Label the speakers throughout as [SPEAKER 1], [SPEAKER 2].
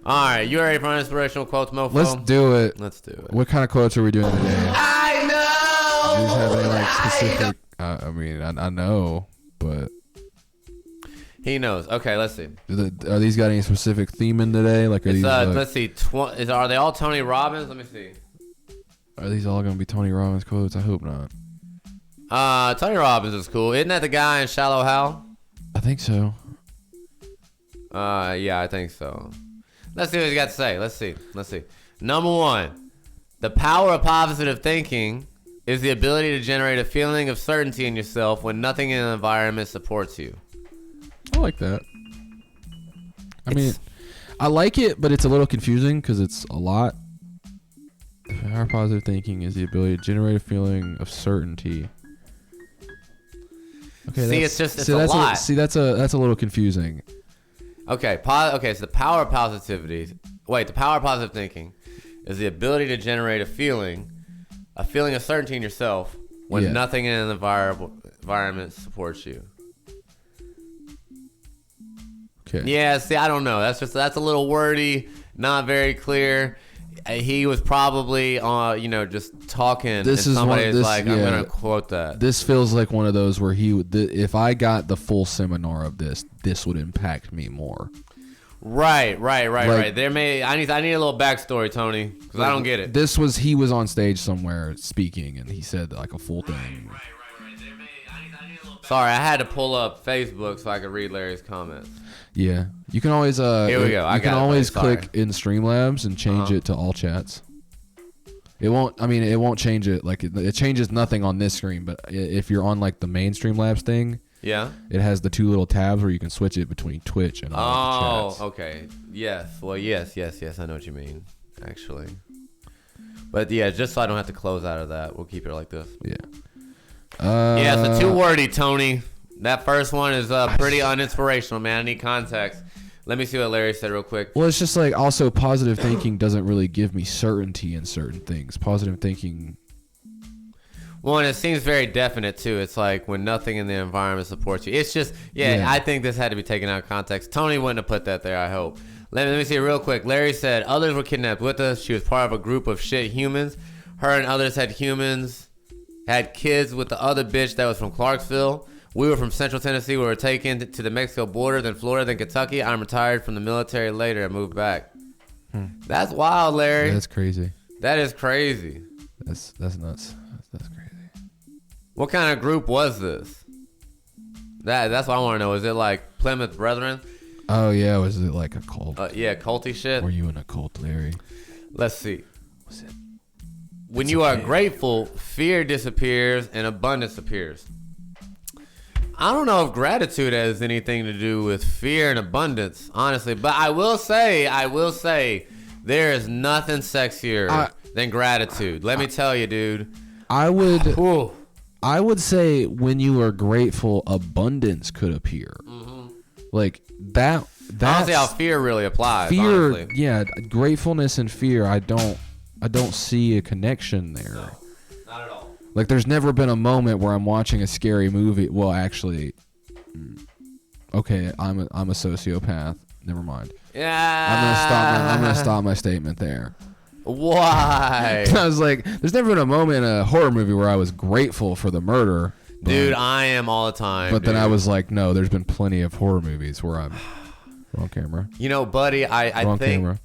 [SPEAKER 1] All right, you ready for inspirational quotes, mofo?
[SPEAKER 2] Let's do it.
[SPEAKER 1] Let's do it.
[SPEAKER 2] What kind of quotes are we doing today?
[SPEAKER 1] I know.
[SPEAKER 2] Do you have any like specific? I mean, I know, but
[SPEAKER 1] he knows. Okay, let's see.
[SPEAKER 2] Are these got any specific theme in today? Like, are these?
[SPEAKER 1] Let's see. Are they all Tony Robbins? Let me see.
[SPEAKER 2] Are these all gonna be Tony Robbins quotes? I hope not.
[SPEAKER 1] Tony Robbins is cool. Isn't that the guy in Shallow Hal?
[SPEAKER 2] I think so.
[SPEAKER 1] Yeah, I think so. Let's see what he's got to say. Let's see. Number 1, the power of positive thinking is the ability to generate a feeling of certainty in yourself when nothing in the environment supports you.
[SPEAKER 2] I like that. I mean, I like it, but it's a little confusing because it's a lot. The power of positive thinking is the ability to generate a feeling of certainty. Okay,
[SPEAKER 1] see, it's a lot.
[SPEAKER 2] That's a little confusing.
[SPEAKER 1] Okay, so the power of positivity. Wait, the power of positive thinking is the ability to generate a feeling of certainty in yourself when nothing in the environment supports you.
[SPEAKER 2] Okay.
[SPEAKER 1] Yeah, see, I don't know. That's a little wordy, not very clear. He was probably, just talking. I'm gonna quote that.
[SPEAKER 2] This feels like one of those where if I got the full seminar of this would impact me more.
[SPEAKER 1] Right. I need a little backstory, Tony, because I don't get it.
[SPEAKER 2] He was on stage somewhere speaking, and he said like a full thing.
[SPEAKER 1] Right. Sorry, I had to pull up Facebook so I could read Larry's comments.
[SPEAKER 2] Yeah, you can always
[SPEAKER 1] here we go.
[SPEAKER 2] You can always click in Streamlabs and change it to all chats. It won't change it. Like it changes nothing on this screen, but if you're on like the main Streamlabs thing,
[SPEAKER 1] yeah,
[SPEAKER 2] it has the 2 little tabs where you can switch it between Twitch and all the chats.
[SPEAKER 1] Okay. Yes. Well, yes. I know what you mean, actually. But yeah, just so I don't have to close out of that, we'll keep it like this.
[SPEAKER 2] Yeah.
[SPEAKER 1] It's too wordy, Tony. That first one is pretty uninspirational, man. I need context. Let me see what Larry said real quick.
[SPEAKER 2] Well, it's just like also positive thinking doesn't really give me certainty in certain things. Positive thinking.
[SPEAKER 1] Well, and it seems very definite, too. It's like when nothing in the environment supports you. It's just, I think this had to be taken out of context. Tony wouldn't have put that there, I hope. Let me see it real quick. Larry said, others were kidnapped with us. She was part of a group of shit humans. Her and others had kids with the other bitch that was from Clarksville. We were from Central Tennessee. We were taken to the Mexico border, then Florida, then Kentucky. I'm retired from the military later and moved back. That's wild, Larry.
[SPEAKER 2] That's crazy.
[SPEAKER 1] That is crazy.
[SPEAKER 2] That's nuts. That's crazy.
[SPEAKER 1] What kind of group was this? That's what I want to know. Is it like Plymouth Brethren?
[SPEAKER 2] Oh, yeah. Was it like a cult?
[SPEAKER 1] Culty shit.
[SPEAKER 2] Were you in a cult, Larry?
[SPEAKER 1] Let's see.
[SPEAKER 2] Was it?
[SPEAKER 1] When you are grateful, fear disappears and abundance appears. I don't know if gratitude has anything to do with fear and abundance, honestly. But I will say, there is nothing sexier than gratitude. Let me tell you, dude.
[SPEAKER 2] I would say when you are grateful, abundance could appear. Mm-hmm. Like that. That's
[SPEAKER 1] I don't see how fear really applies.
[SPEAKER 2] Fear,
[SPEAKER 1] honestly.
[SPEAKER 2] Yeah, gratefulness and fear. I don't see a connection there.
[SPEAKER 1] No, not at all.
[SPEAKER 2] Like, there's never been a moment where I'm watching a scary movie. Well, actually, okay, I'm a sociopath. Never mind.
[SPEAKER 1] Yeah.
[SPEAKER 2] I'm gonna stop my statement there.
[SPEAKER 1] Why?
[SPEAKER 2] I was like, there's never been a moment in a horror movie where I was grateful for the murder.
[SPEAKER 1] Dude, I am all the time.
[SPEAKER 2] But then I was like, no, there's been plenty of horror movies where I'm wrong camera.
[SPEAKER 1] You know, buddy, I
[SPEAKER 2] wrong
[SPEAKER 1] think.
[SPEAKER 2] Camera.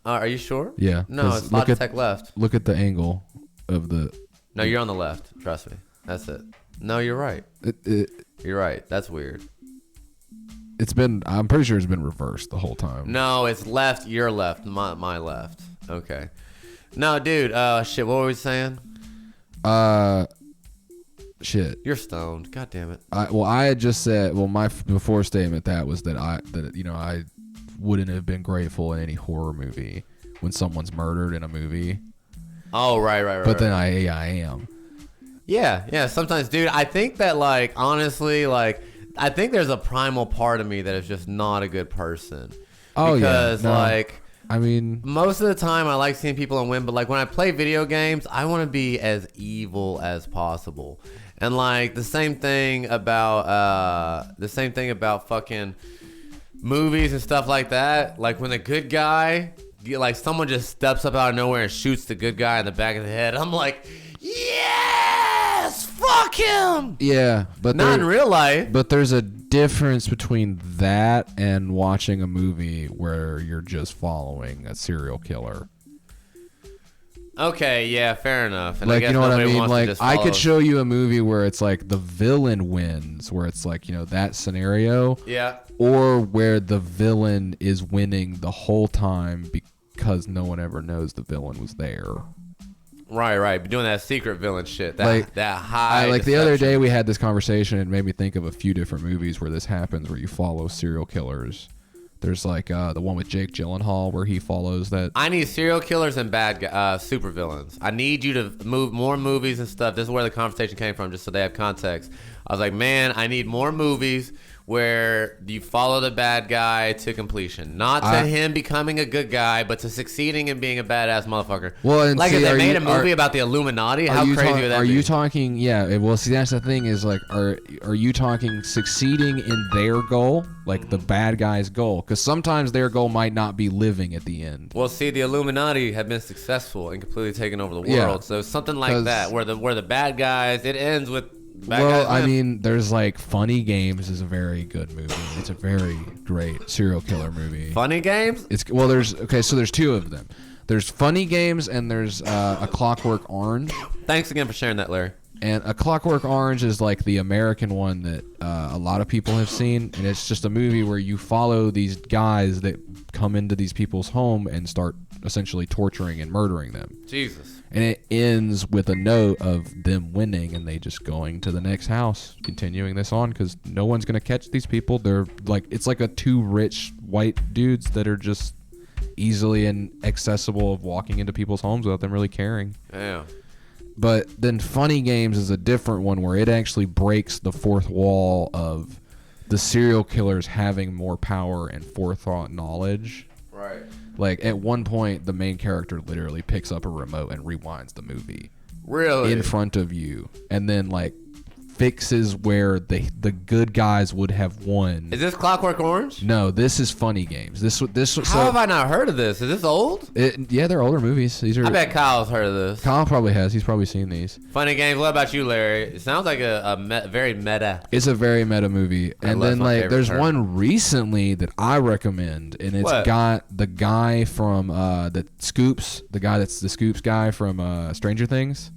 [SPEAKER 1] Are you sure?
[SPEAKER 2] Yeah.
[SPEAKER 1] No, it's Logitech left.
[SPEAKER 2] Look at the angle of the.
[SPEAKER 1] No, you're on the left. Trust me. That's it. No, you're right. You're right. That's weird.
[SPEAKER 2] I'm pretty sure it's been reversed the whole time.
[SPEAKER 1] No, it's left. Your left. My left. Okay. No, dude. Shit. What were we saying?
[SPEAKER 2] Shit.
[SPEAKER 1] You're stoned. God damn it.
[SPEAKER 2] I had just said. Well, my before statement was that I wouldn't have been grateful in any horror movie when someone's murdered in a movie.
[SPEAKER 1] Oh, right.
[SPEAKER 2] But then I am.
[SPEAKER 1] Yeah. Sometimes, dude, I think that, like, honestly, like, I think there's a primal part of me that is just not a good person.
[SPEAKER 2] Oh,
[SPEAKER 1] because,
[SPEAKER 2] yeah. No,
[SPEAKER 1] like,
[SPEAKER 2] I mean,
[SPEAKER 1] most of the time I like seeing people win, but, like, when I play video games, I want to be as evil as possible. And, like, the same thing about fucking, movies and stuff like that, like when the good guy, like someone just steps up out of nowhere and shoots the good guy in the back of the head, I'm like, yes, fuck him.
[SPEAKER 2] Yeah, but
[SPEAKER 1] not in real life.
[SPEAKER 2] But there's a difference between that and watching a movie where you're just following a serial killer.
[SPEAKER 1] Okay, yeah, fair enough. And
[SPEAKER 2] like,
[SPEAKER 1] I guess
[SPEAKER 2] you know what I mean? Like, I could
[SPEAKER 1] follow.
[SPEAKER 2] show you a movie where it's like the villain wins, where it's like, you know, that scenario.
[SPEAKER 1] Yeah.
[SPEAKER 2] Or where the villain is winning the whole time because no one ever knows the villain was there.
[SPEAKER 1] Right. Doing that secret villain shit.
[SPEAKER 2] Like,
[SPEAKER 1] that high.
[SPEAKER 2] Like the other day we had this conversation and it made me think of a few different movies where this happens, where you follow serial killers. There's like the one with Jake Gyllenhaal where he follows that.
[SPEAKER 1] I need serial killers and bad super villains. I need you to move more movies and stuff. This is where the conversation came from, just so they have context. I was like, man, I need more movies where you follow the bad guy to completion. Not to him becoming a good guy, but to succeeding and being a badass motherfucker.
[SPEAKER 2] Well, and
[SPEAKER 1] like
[SPEAKER 2] see,
[SPEAKER 1] if they made a movie about the Illuminati, how crazy would that be?
[SPEAKER 2] Are you talking, yeah, well, see, that's the thing is, like, are you talking succeeding in their goal? Like the bad guy's goal? Because sometimes their goal might not be living at the end.
[SPEAKER 1] Well, see, the Illuminati have been successful and completely taken over the world.
[SPEAKER 2] Yeah.
[SPEAKER 1] So something like that, where the bad guys, it ends with bad guys.
[SPEAKER 2] Well, I mean, there's like Funny Games is a very good movie. It's a very great serial killer movie.
[SPEAKER 1] Funny Games?
[SPEAKER 2] So there's two of them. There's Funny Games and there's A Clockwork Orange.
[SPEAKER 1] Thanks again for sharing that, Larry.
[SPEAKER 2] And A Clockwork Orange is like the American one that a lot of people have seen, and it's just a movie where you follow these guys that come into these people's home and start essentially torturing and murdering them.
[SPEAKER 1] Jesus.
[SPEAKER 2] And it ends with a note of them winning and they just going to the next house, continuing this on because no one's going to catch these people. They're like, it's like a two rich white dudes that are just easily and accessible of walking into people's homes without them really caring.
[SPEAKER 1] Yeah.
[SPEAKER 2] But then Funny Games is a different one where it actually breaks the fourth wall of the serial killers having more power and forethought knowledge.
[SPEAKER 1] Right.
[SPEAKER 2] Like, at one point, the main character literally picks up a remote and rewinds the movie.
[SPEAKER 1] Really?
[SPEAKER 2] In front of you. And then, like, fixes where the good guys would have won.
[SPEAKER 1] Is this Clockwork Orange?
[SPEAKER 2] No, this is Funny Games.
[SPEAKER 1] How have I not heard of this? Is this old?
[SPEAKER 2] Yeah, they're older movies. These are.
[SPEAKER 1] I bet Kyle's heard of this.
[SPEAKER 2] Kyle probably has. He's probably seen these.
[SPEAKER 1] Funny Games. What about you, Larry? It sounds like very meta.
[SPEAKER 2] It's a very meta movie. And then, like, there's one recently that I recommend, and it's got the guy from the Scoops, the guy that's the Scoops guy from Stranger Things.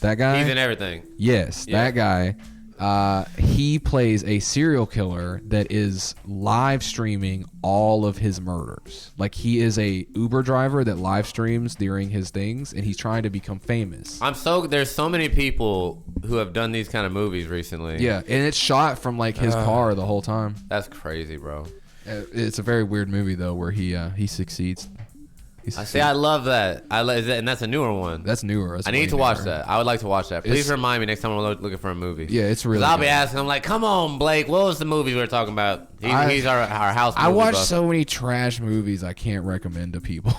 [SPEAKER 2] That guy?
[SPEAKER 1] He's in everything.
[SPEAKER 2] Yes, yeah. That guy. He plays a serial killer that is live streaming all of his murders. Like, he is a Uber driver that live streams during his things, and he's trying to become famous.
[SPEAKER 1] There's so many people who have done these kind of movies recently.
[SPEAKER 2] Yeah, and it's shot from, like, his car the whole time.
[SPEAKER 1] That's crazy, bro.
[SPEAKER 2] It's a very weird movie, though, where he succeeds.
[SPEAKER 1] I love that. And that's a newer one.
[SPEAKER 2] That's newer.
[SPEAKER 1] I need to watch that. I would like to watch that. Please remind me next time I'm looking for a movie.
[SPEAKER 2] Yeah, it's really.
[SPEAKER 1] I'll be asking. I'm like, come on, Blake. What was the movie we were talking about? He's our house.
[SPEAKER 2] I watch so many trash movies. I can't recommend to people.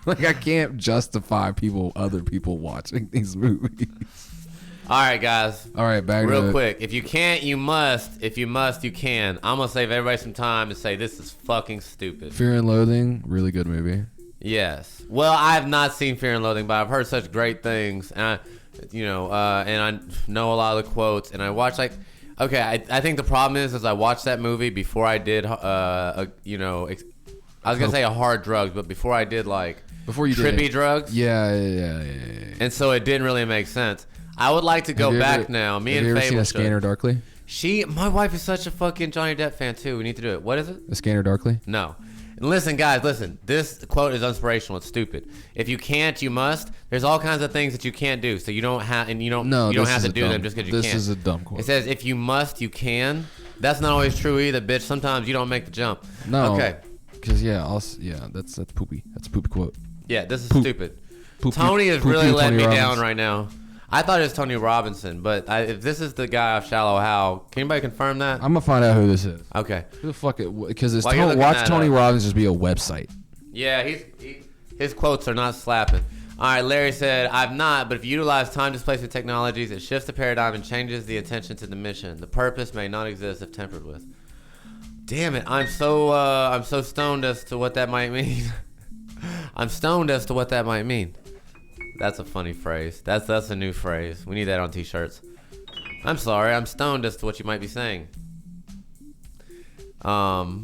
[SPEAKER 2] Like, I can't justify other people watching these movies.
[SPEAKER 1] All right, guys.
[SPEAKER 2] All right, back
[SPEAKER 1] real quick. If you can't, you must. If you must, you can. I'm gonna save everybody some time and say this is fucking stupid.
[SPEAKER 2] Fear and Loathing, really good movie.
[SPEAKER 1] Yes. Well, I have not seen Fear and Loathing, but I've heard such great things, and I know a lot of the quotes, and I watch I think the problem is I watched that movie before I did, I was gonna say a hard drugs, but before I did trippy drugs.
[SPEAKER 2] Yeah.
[SPEAKER 1] And so it didn't really make sense. I would like to go back now. Me and Faye.
[SPEAKER 2] Have you ever seen A Scanner Darkly?
[SPEAKER 1] My wife is such a fucking Johnny Depp fan too. We need to do it. What is it?
[SPEAKER 2] A Scanner Darkly?
[SPEAKER 1] No. And listen, guys, this quote is inspirational. It's stupid. If you can't, you must. There's all kinds of things that you can't do, so you don't have to do them just because you can't.
[SPEAKER 2] This is a dumb quote.
[SPEAKER 1] It says, if you must, you can. That's not always true either, bitch. Sometimes you don't make the jump.
[SPEAKER 2] No.
[SPEAKER 1] Okay.
[SPEAKER 2] Because that's poopy. That's a poopy quote.
[SPEAKER 1] Yeah, this is stupid. Tony is really letting me down right now. I thought it was Tony Robinson, but if this is the guy off Shallow Hal, can anybody confirm that?
[SPEAKER 2] I'm gonna find out who this is.
[SPEAKER 1] Okay.
[SPEAKER 2] Who the fuck it? Because it's watch Tony Robbins just be a website.
[SPEAKER 1] Yeah, his quotes are not slapping. All right, Larry said, I've not, but if you utilize time displacement technologies, it shifts the paradigm and changes the attention to the mission. The purpose may not exist if tempered with. Damn it! I'm so stoned as to what that might mean. I'm stoned as to what that might mean. That's a funny phrase. That's a new phrase. We need that on t-shirts. I'm sorry. I'm stoned as to what you might be saying.
[SPEAKER 2] So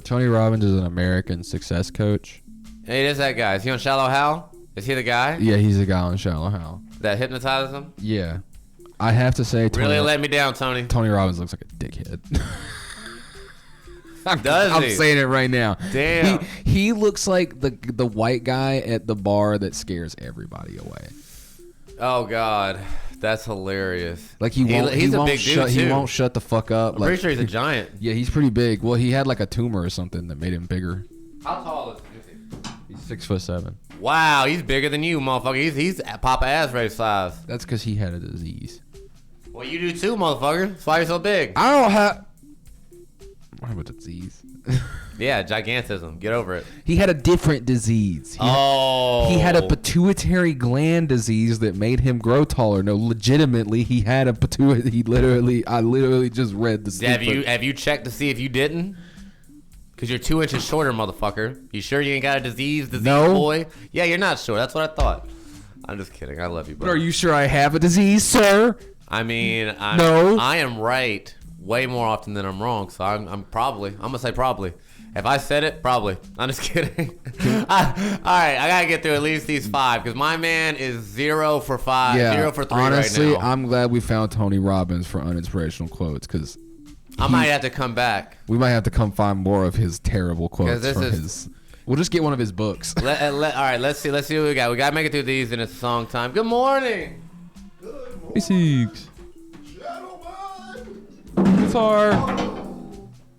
[SPEAKER 2] Tony Robbins is an American success coach.
[SPEAKER 1] Hey, there's that guy. Is he on Shallow Hal? Is he the guy?
[SPEAKER 2] Yeah, he's the guy on Shallow Hal.
[SPEAKER 1] That hypnotizes him?
[SPEAKER 2] Yeah. I have to say,
[SPEAKER 1] Really let me down, Tony.
[SPEAKER 2] Tony Robbins looks like a dickhead.
[SPEAKER 1] Does he?
[SPEAKER 2] I'm saying it right now.
[SPEAKER 1] Damn.
[SPEAKER 2] He looks like the white guy at the bar that scares everybody away.
[SPEAKER 1] Oh God, that's hilarious.
[SPEAKER 2] Like he's a
[SPEAKER 1] big dude too.
[SPEAKER 2] He won't shut the fuck up.
[SPEAKER 1] I'm pretty sure he's a giant.
[SPEAKER 2] Yeah, he's pretty big. Well, he had like a tumor or something that made him bigger.
[SPEAKER 1] How tall is he?
[SPEAKER 2] He's 6'7".
[SPEAKER 1] Wow, he's bigger than you, motherfucker. He's Papa Azrae size.
[SPEAKER 2] That's because he had a disease.
[SPEAKER 1] Well, you do too, motherfucker. That's why you're so big.
[SPEAKER 2] I don't have. I have a disease.
[SPEAKER 1] Yeah, gigantism. Get over it.
[SPEAKER 2] He had a different disease. He had a pituitary gland disease that made him grow taller. No, legitimately, he had a pituitary. I literally just read the.
[SPEAKER 1] Have you checked to see if you didn't? Because you're 2 inches shorter, motherfucker. You sure you ain't got a disease, boy? Yeah, you're not sure. That's what I thought. I'm just kidding. I love you, bro.
[SPEAKER 2] But are you sure I have a disease, sir?
[SPEAKER 1] I mean,
[SPEAKER 2] No.
[SPEAKER 1] I am right way more often than I'm wrong. So I'm gonna say probably. If I said it, probably. I'm just kidding. All right, I gotta get through at least these 5 because my man is 0 for 5, 0 for 3
[SPEAKER 2] honestly,
[SPEAKER 1] right now.
[SPEAKER 2] I'm glad we found Tony Robbins for uninspirational quotes because
[SPEAKER 1] I might have to come back.
[SPEAKER 2] We might have to come find more of his terrible quotes from his. We'll just get one of his books.
[SPEAKER 1] All right, let's see what we got. We gotta make it through these, and it's song time. Good morning.
[SPEAKER 2] Good morning. Six. Guitar.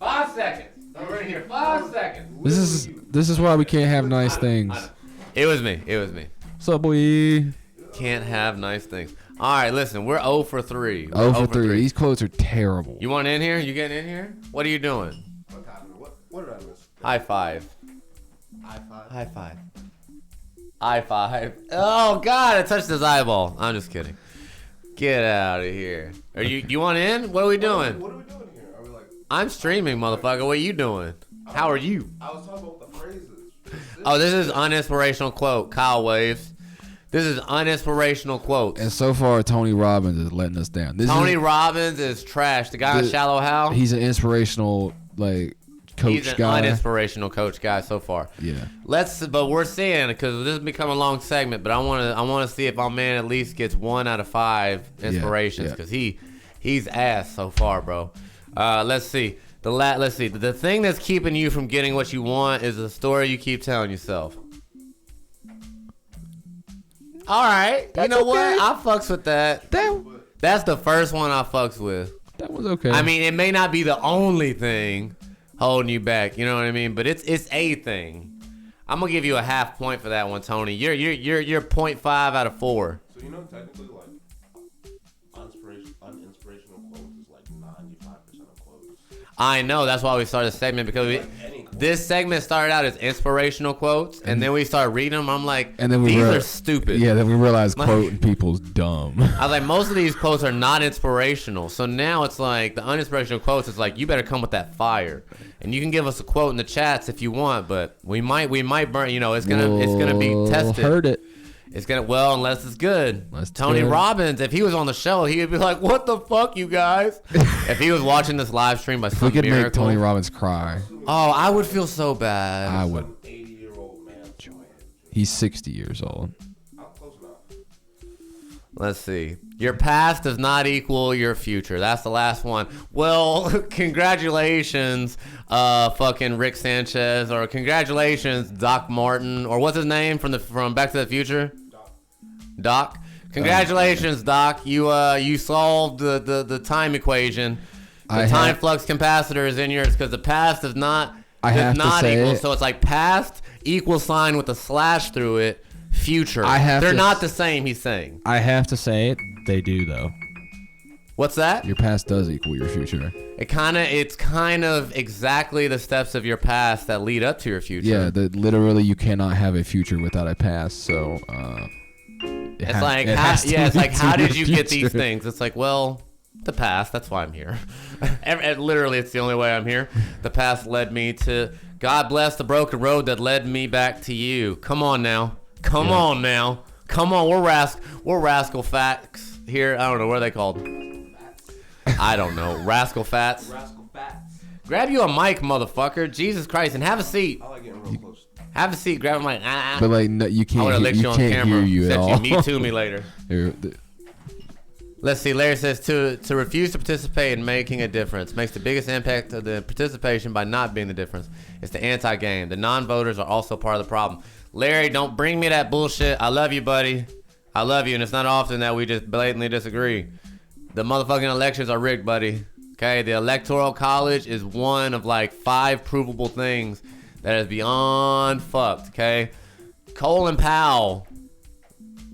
[SPEAKER 1] 5 seconds. So we're in here. 5 seconds.
[SPEAKER 2] This is why we can't have nice things.
[SPEAKER 1] It was me.
[SPEAKER 2] What's up, boy?
[SPEAKER 1] Can't have nice things. All right, listen. We're 0 for 3.
[SPEAKER 2] 0 for 3. These quotes are terrible.
[SPEAKER 1] You want in here? You getting in here? What are you doing?
[SPEAKER 3] What did I miss?
[SPEAKER 1] High five.
[SPEAKER 3] High five.
[SPEAKER 1] High five. High five. Oh God! I touched his eyeball. I'm just kidding. Get out of here. Are you want in? What are we doing?
[SPEAKER 3] What are we doing here? Are we like?
[SPEAKER 1] I'm streaming, motherfucker. What are you doing? How are you?
[SPEAKER 3] I was talking about the phrases.
[SPEAKER 1] Oh, this is uninspirational quote. Kyle Waves. This is uninspirational quotes.
[SPEAKER 2] And so far, Tony Robbins is letting us down.
[SPEAKER 1] Tony Robbins is trash. The guy on Shallow Hal.
[SPEAKER 2] He's an inspirational coach guy.
[SPEAKER 1] He's an uninspirational coach guy so far.
[SPEAKER 2] Yeah.
[SPEAKER 1] But we're seeing, because this has become a long segment, but I want to see if our man at least gets 1 out of 5 inspirations because he's ass so far, bro. Let's see. Let's see. The thing that's keeping you from getting what you want is the story you keep telling yourself. All right. You know what? I fucks with that. That's the first one I fucks with.
[SPEAKER 2] That was okay.
[SPEAKER 1] I mean, it may not be the only thing holding you back. You know what I mean? But it's a thing. I'm gonna give you a half point for that one, Tony. You're 0.5 out of 4.
[SPEAKER 3] So you know, technically, like uninspirational quotes is like 95% of quotes.
[SPEAKER 1] I know. That's why we started the segment because this segment started out as inspirational quotes, and then we started reading them. I'm like, these are stupid.
[SPEAKER 2] Yeah, then we realized quoting people's dumb.
[SPEAKER 1] I was like, most of these quotes are not inspirational. So now it's like the uninspirational quotes is like, you better come with that fire, and you can give us a quote in the chats if you want, but we might burn. You know, it's gonna be tested.
[SPEAKER 2] Heard it.
[SPEAKER 1] It's unless it's good. Tony Robbins, if he was on the show, he would be like, "What the fuck, you guys?" If he was watching this live stream by some
[SPEAKER 2] we could
[SPEAKER 1] miracle,
[SPEAKER 2] make Tony Robbins cry.
[SPEAKER 1] Oh, I would feel so bad.
[SPEAKER 2] I would.
[SPEAKER 3] 80-year-old man.
[SPEAKER 2] He's 60 years old.
[SPEAKER 3] I'm close enough.
[SPEAKER 1] Let's see. Your past does not equal your future. That's the last one. Well, congratulations, fucking Rick Sanchez, or congratulations, Doc Martin, or what's his name from Back to the Future? Doc. Congratulations, Doc. You solved the time equation. The time flux capacitor is in yours because the past does not equal. So it's like past equal sign with a slash through it. Future. They're not the same. He's saying.
[SPEAKER 2] I have to say it. They do though.
[SPEAKER 1] What's that?
[SPEAKER 2] Your past does equal your future.
[SPEAKER 1] It's kind of exactly the steps of your past that lead up to your future.
[SPEAKER 2] Yeah, literally you cannot have a future without a past. So
[SPEAKER 1] it's like how did you get these things? It's like, well, The past, that's why I'm here. Literally, it's the only way I'm here. The past led me to, God bless the broken road that led me back to you. Come on now. Come on now. Come on, we're rascal facts here. I don't know, what are they called? I don't know. Rascal fats.
[SPEAKER 3] Rascal Fats.
[SPEAKER 1] Grab you a mic, motherfucker. Jesus Christ, and have a seat.
[SPEAKER 3] I like getting real close.
[SPEAKER 1] Have a seat. Grab a mic.
[SPEAKER 2] But like, no, you
[SPEAKER 1] I
[SPEAKER 2] can't.
[SPEAKER 1] want to lick you on camera.
[SPEAKER 2] Hear you at all.
[SPEAKER 1] Me to me later.
[SPEAKER 2] Here,
[SPEAKER 1] Let's see. Larry says to refuse to participate in making a difference makes the biggest impact of the participation by not being the difference. It's the anti-game. The non-voters are also part of the problem. Larry, don't bring me that bullshit. I love you, buddy. I love you, and it's not often that we just blatantly disagree. The motherfucking elections are rigged, buddy. Okay, the Electoral College is one of like 5 provable things that is beyond fucked. Okay, Colin Powell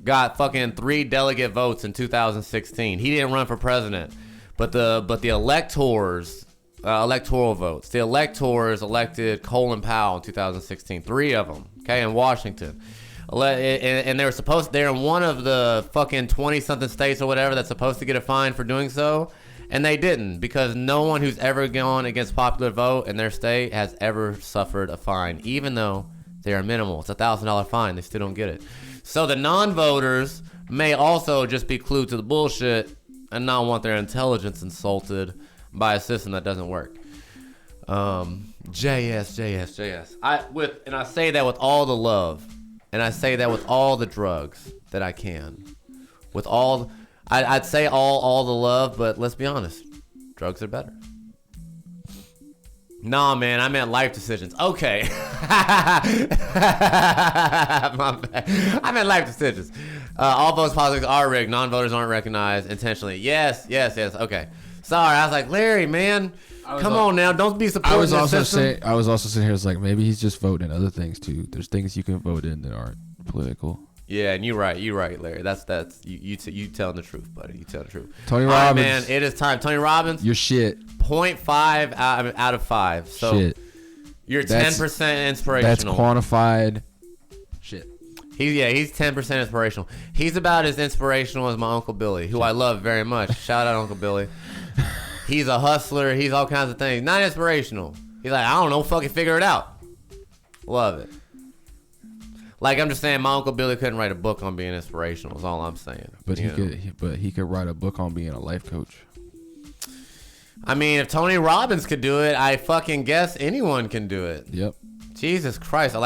[SPEAKER 1] got fucking 3 delegate votes in 2016. He didn't run for president, but the electors, electoral votes, the electors elected Colin Powell in 2016. 3 of them. Okay, in Washington. And they were they're in one of the fucking 20-something states or whatever that's supposed to get a fine for doing so, and they didn't, because no one who's ever gone against popular vote in their state has ever suffered a fine, even though they are minimal. It's a $1,000 fine. They still don't get it. So the non-voters may also just be clued to the bullshit and not want their intelligence insulted by a system that doesn't work. JS. I say that with all the love, and I say that with all the drugs that I can. With all, I'd say all the love, but let's be honest, drugs are better. Nah, man, I meant life decisions. Okay. My bad. I meant life decisions. All votes politics are rigged. Non-voters aren't recognized intentionally. Yes. Okay. Sorry, I was like, Larry, man, come on now. Don't be supporting the system.
[SPEAKER 2] I was also sitting here, it's like, maybe he's just voting in other things, too. There's things you can vote in that aren't political.
[SPEAKER 1] Yeah, and you're right, Larry. That's you telling the truth, buddy. You telling the truth.
[SPEAKER 2] Tony Robbins,
[SPEAKER 1] man, it is time. Tony Robbins,
[SPEAKER 2] you're shit.
[SPEAKER 1] 0.5 out of 5. So
[SPEAKER 2] shit.
[SPEAKER 1] You're 10% inspirational.
[SPEAKER 2] That's quantified. Shit.
[SPEAKER 1] He's 10% inspirational. He's about as inspirational as my Uncle Billy, who I love very much. Shout out Uncle Billy. He's a hustler. He's all kinds of things. Not inspirational. He's like, I don't know, fucking figure it out. Love it. Like, I'm just saying, my Uncle Billy couldn't write a book on being inspirational. Is all I'm saying.
[SPEAKER 2] But he could write a book on being a life coach.
[SPEAKER 1] I mean, if Tony Robbins could do it, I fucking guess anyone can do it.
[SPEAKER 2] Yep.
[SPEAKER 1] Jesus Christ.